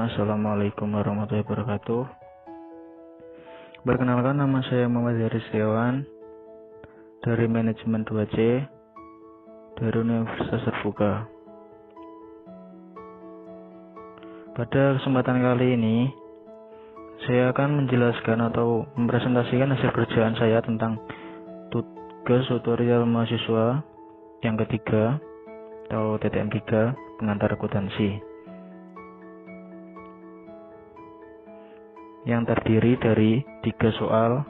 Assalamualaikum warahmatullahi wabarakatuh. Perkenalkan, nama saya Muhammad Haris Setiawan dari Manajemen 2C dari Universitas Terbuka. Pada kesempatan kali ini, saya akan menjelaskan atau mempresentasikan hasil kerjaan saya tentang tugas tutorial mahasiswa yang ketiga atau TTM 3 pengantar akuntansi, yang terdiri dari 3 soal.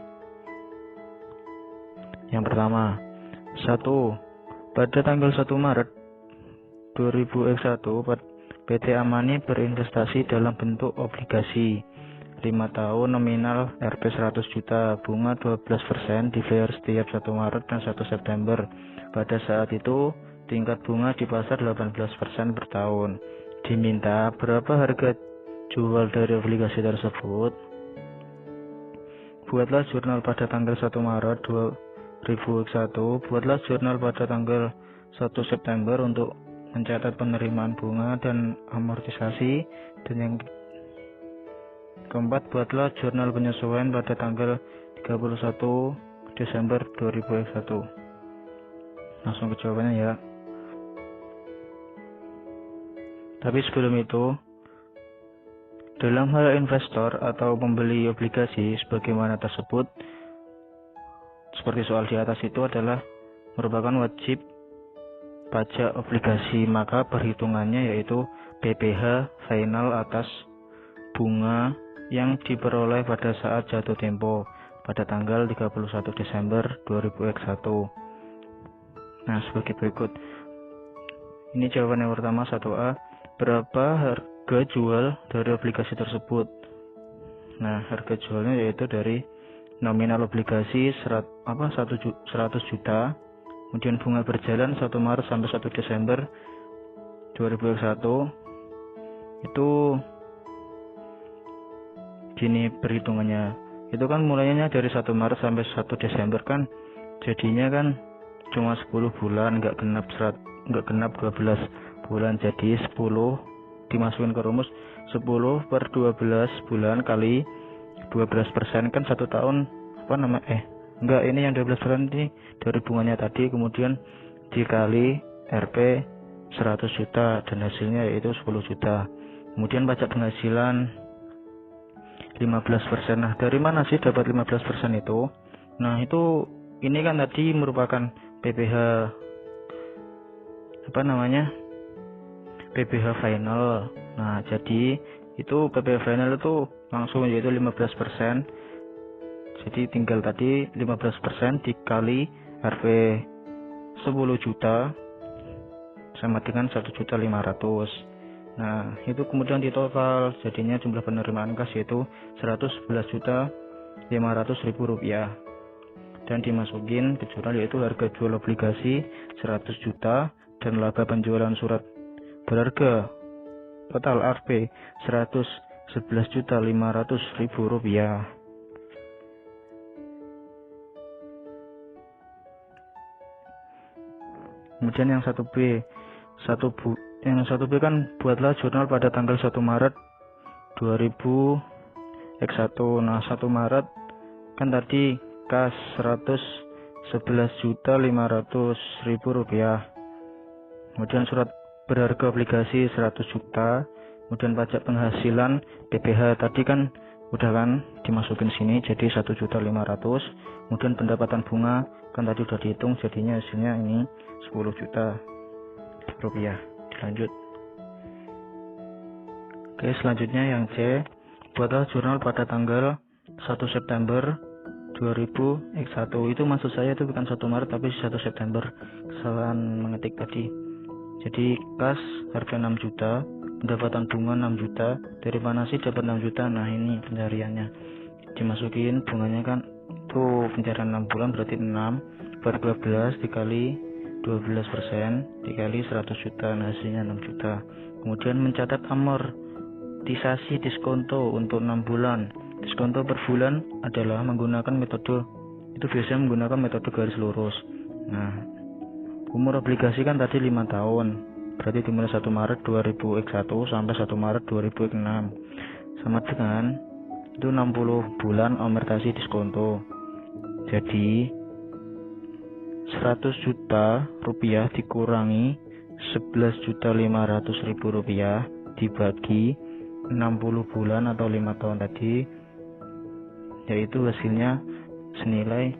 Yang pertama, 1. Pada tanggal 1 Maret 2021, PT Amani berinvestasi dalam bentuk obligasi 5 tahun nominal Rp 100 juta, bunga 12%, dibayar setiap 1 Maret dan 1 September. Pada saat itu, tingkat bunga di pasar 18% per tahun. Diminta berapa harga jual dari obligasi tersebut. Buatlah jurnal pada tanggal 1 Maret 2021, buatlah jurnal pada tanggal 1 September untuk mencatat penerimaan bunga dan amortisasi, dan yang keempat, buatlah jurnal penyesuaian pada tanggal 31 Desember 2021. Langsung ke jawabannya ya. Tapi sebelum itu, dalam hal investor atau membeli obligasi sebagaimana tersebut, seperti soal di atas itu adalah merupakan wajib pajak obligasi, maka perhitungannya yaitu PPh final atas bunga yang diperoleh pada saat jatuh tempo pada tanggal 31 Desember 2021. Nah, sebagai berikut. Ini jawaban yang pertama 1A. Berapa harga jual dari obligasi tersebut? Nah, harga jualnya yaitu dari nominal obligasi 100 juta, kemudian bunga berjalan 1 Maret sampai 1 Desember 2021. Itu gini perhitungannya, itu kan mulainya dari 1 Maret sampai 1 Desember kan, jadinya kan cuma 10 bulan, nggak genap 12 bulan, jadi 10 dimasukin ke rumus 10 per 12 bulan kali 12% kan 1 tahun, enggak, ini yang 12% ini dari bunganya tadi, kemudian dikali Rp 100 juta dan hasilnya yaitu 10 juta. Kemudian pajak penghasilan 15%. Nah, dari mana sih dapat 15% itu? Nah, itu ini kan tadi merupakan PPh PPh final. Nah, jadi itu PPh final itu langsung yaitu 15%. Jadi tinggal tadi 15% dikali Rp 10 juta sama dengan 1.500.000. Nah, itu kemudian ditotal, jadinya jumlah penerimaan kas yaitu Rp111.500.000 dan dimasukin ke jurnal yaitu harga jual obligasi 100 juta dan laba penjualan surat berharga total Rp 111.500.000. Kemudian yang 1B, yang 1B kan buatlah jurnal pada tanggal 1 Maret 2021. Nah, 1 Maret kan tadi kas Rp111.500.000. Kemudian surat berharga obligasi 100 juta. Kemudian pajak penghasilan PPh tadi kan udah kan dimasukin sini jadi 1.500.000. Kemudian pendapatan bunga kan tadi udah dihitung, jadinya hasilnya ini 10 juta rupiah. Lanjut. Oke, selanjutnya yang C, buatlah jurnal pada tanggal 1 September 2021. Itu maksud saya itu bukan 1 Maret tapi 1 September, kesalahan mengetik tadi. Jadi kas harga 6 juta, pendapatan bunga 6 juta. Dari mana sih dapat 6 juta? Nah, ini pencariannya. Dimasukin bunganya kan itu pencarian 6 bulan berarti 6 per 12 dikali 12% dikali 100 juta, nah hasilnya 6 juta. Kemudian mencatat amortisasi diskonto untuk 6 bulan. Diskonto per bulan adalah menggunakan metode, itu biasanya menggunakan metode garis lurus. Nah, umur obligasi kan tadi 5 tahun, berarti dimulai 1 Maret 2001 sampai 1 Maret 2006. sama dengan itu 60 bulan amortisasi diskonto. Jadi 100 juta rupiah dikurangi 11.500.000 rupiah dibagi 60 bulan atau 5 tahun tadi, yaitu hasilnya senilai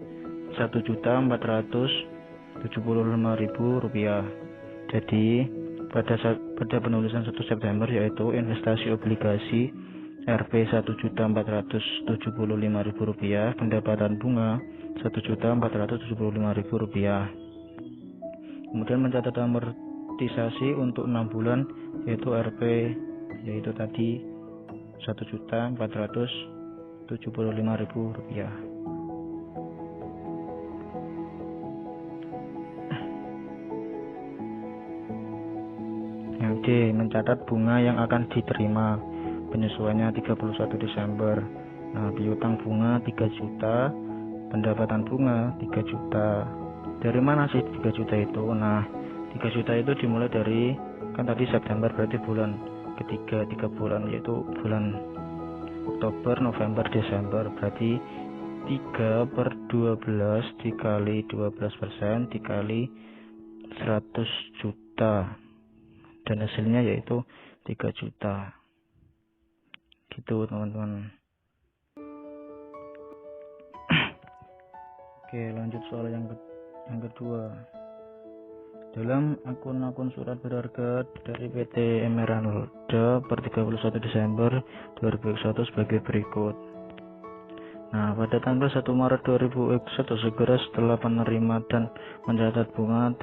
1.475.000 rupiah. Jadi pada penulisan 1 September yaitu investasi obligasi Rp 1.475.000 rupiah, pendapatan bunga 1.475.000 rupiah. Kemudian mencatat amortisasi untuk 6 bulan yaitu Rp yaitu tadi 1.475.000 rupiah. Yang D, mencatat bunga yang akan diterima, penyesuaiannya 31 Desember. Nah, piutang bunga 3 juta, pendapatan bunga 3 juta. Dari mana sih 3 juta itu? Nah, 3 juta itu dimulai dari, kan tadi September berarti bulan ketiga, 3 bulan yaitu bulan Oktober, November, Desember, berarti 3/12 dikali 12% dikali 100 juta, dan hasilnya yaitu 3 juta. Gitu teman-teman. Oke, lanjut soal yang kedua. Dalam akun-akun surat berharga dari PT Emeralda per 31 Desember 2021 sebagai berikut. Nah, pada tanggal 1 Maret 2021 segera setelah penerima dan mencatat bunga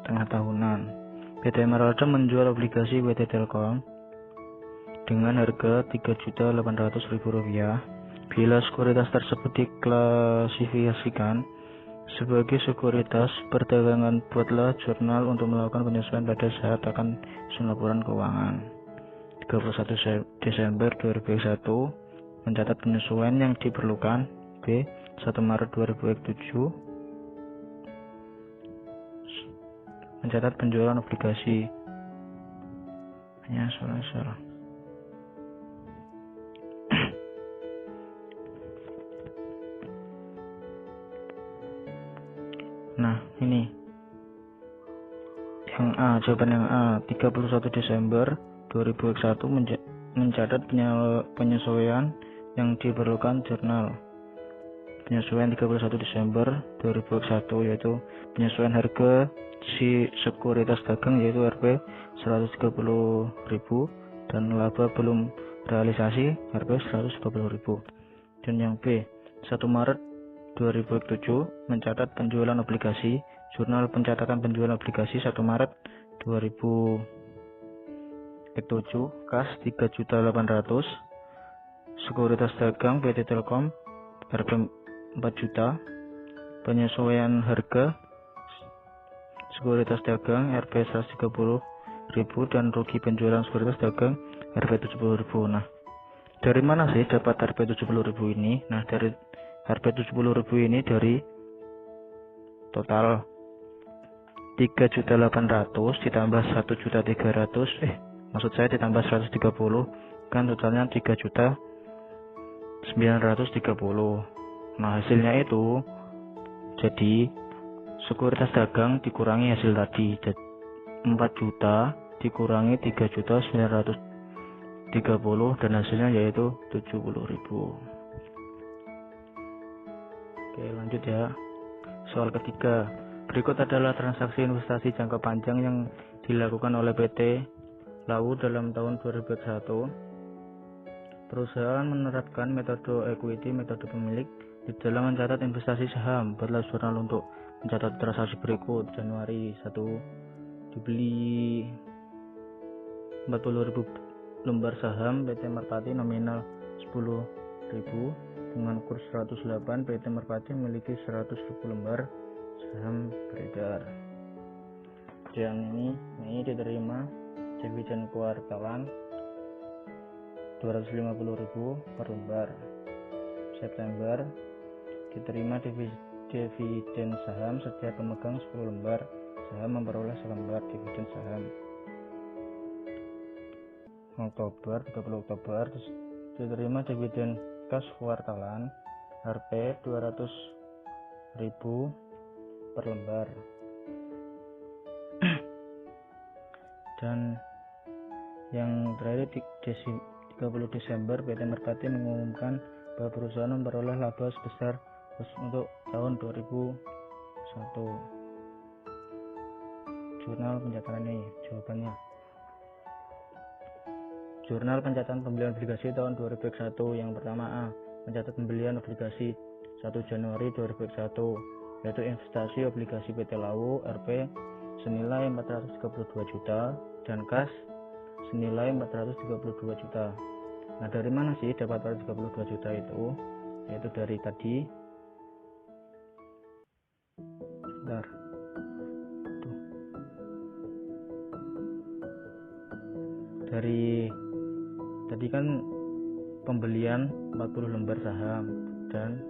tengah tahunan, PT Emeralda menjual obligasi PT Telkom dengan harga Rp3.800.000 bila sekuritas tersebut diklasifikasikan sebagai sekuritas perdagangan. Buatlah jurnal untuk melakukan penyesuaian pada saat akan laporan keuangan. 31 Desember 2021 mencatat penyesuaian yang diperlukan. B. 1 Maret 2027 mencatat penjualan obligasi. Hanya salah. Nah, ini yang A, jawaban yang A, 31 Desember 2021 mencatat penyesuaian yang diperlukan jurnal. Penyesuaian 31 Desember 2021 yaitu penyesuaian harga si sekuritas dagang yaitu Rp 130.000 dan laba belum realisasi Rp 120.000. Dan yang B, 1 Maret 2007 mencatat penjualan obligasi. Jurnal pencatatan penjualan obligasi 1 Maret 2007 kas 3.800.000, sekuritas dagang PT Telkom Rp 4 juta, penyesuaian harga sekuritas dagang Rp 130.000 dan rugi penjualan sekuritas dagang Rp 70.000. Nah, dari mana sih dapat Rp 70.000 ini? Nah, dari Rp 70.000 ini dari total 3.800.000 ditambah 1.300.000 maksud saya ditambah 130 kan totalnya 3.930.000. Nah, hasilnya itu jadi sekuritas dagang dikurangi hasil tadi 4 juta dikurangi 3.930 dan hasilnya yaitu 70.000. Oke, lanjut ya. Soal ketiga. Berikut adalah transaksi investasi jangka panjang yang dilakukan oleh PT Lau dalam tahun 2021. Perusahaan menerapkan metode equity, metode pemilik, di dalam mencatat investasi saham. Buatlah jurnal untuk mencatat transaksi berikut. Januari 1 dibeli 40.000 lembar saham PT Merpati nominal 10.000 dengan kurs 108. PT Merpati memiliki 100.000 lembar saham beredar. Yang ini diterima dividen kuartalan 250.000 per lembar. September diterima dividen saham setiap pemegang 10 lembar saham memperoleh selembar dividen saham. Oktober 30 Oktober diterima dividen kas kuartalan Rp 200.000 per lembar. Dan yang terakhir 30 Desember PT Merpati mengumumkan bahwa perusahaan memperoleh laba sebesar untuk tahun 2001. Jurnal pencatatan ini jawabannya. Jurnal pencatatan pembelian obligasi tahun 2001. Yang pertama A. Mencatat pembelian obligasi 1 Januari 2001, yaitu investasi obligasi PT Lau Rp senilai 432 juta dan kas senilai 432 juta. Nah, dari mana sih dapat 432 juta itu? Yaitu dari tadi. Bentar. Tuh. Dari tadi kan pembelian 40 lembar saham dan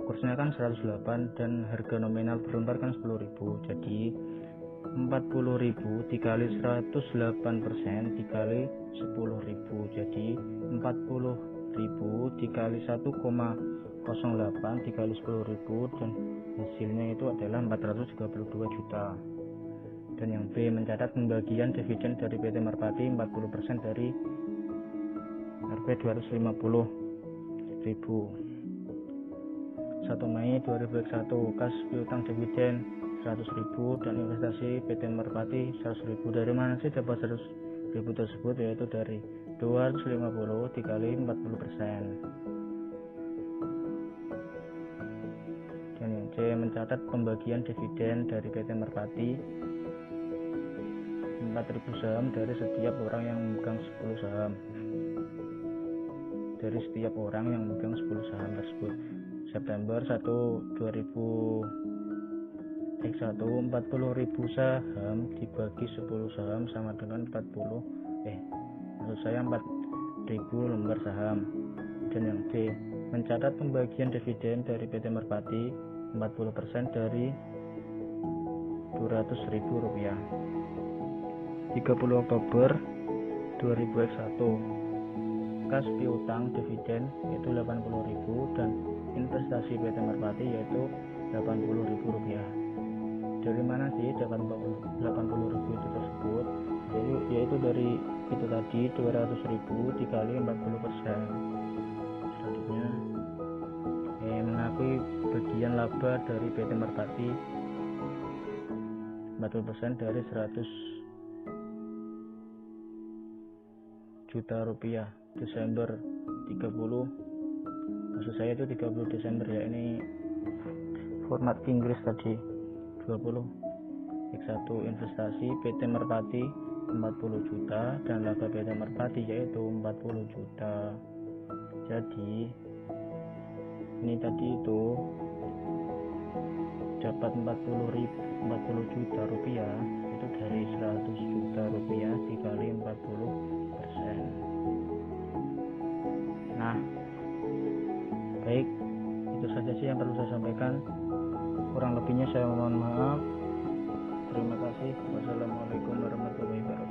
kursnya kan 108 dan harga nominal per lembar kan 10.000. Jadi 40.000 dikali 108% dikali 10.000, jadi 40.000 dikali 1,08 dikali 10.000 dan hasilnya itu adalah 432 juta. Dan yang B. Mencatat pembagian dividen dari PT Merpati 40% dari Rp 250.000. 1 Mei 2001 kas piutang dividen 100.000 dan investasi PT Merpati 100.000. Dari mana sih dapat 100.000 tersebut? Yaitu dari 250 dikali 40%. Dan yang C. Mencatat pembagian dividen dari PT Merpati 4.000 saham dari setiap orang yang memegang 10 saham. Dari setiap orang yang memegang 10 saham tersebut. September 1 40.000 saham dibagi 10 saham sama dengan 4.000 lembar saham. Dan yang D. Mencatat pembagian dividen dari PT Merpati 40% dari Rp200.000. 30 Oktober 2001 kas piutang dividen yaitu 80.000 dan investasi PT Merpati yaitu Rp80.000. Dari mana sih dapat 80.000 itu tersebut? Yaitu dari itu tadi 200.000 dikali 40%. Selanjutnya mengakui bagian laba dari PT Merpati 40% dari 100 juta rupiah. Desember 30, maksud saya itu 30 Desember ya, ini format Inggris tadi. 20 X1 investasi PT Merpati 40 juta dan laba PT Merpati yaitu 40 juta. Jadi ini tadi itu dapat 40 juta rupiah itu dari 100 juta rupiah dikali 40%. Nah, baik, itu saja sih yang perlu saya sampaikan. Kurang lebihnya saya mohon maaf. Terima kasih. Wassalamualaikum warahmatullahi wabarakatuh.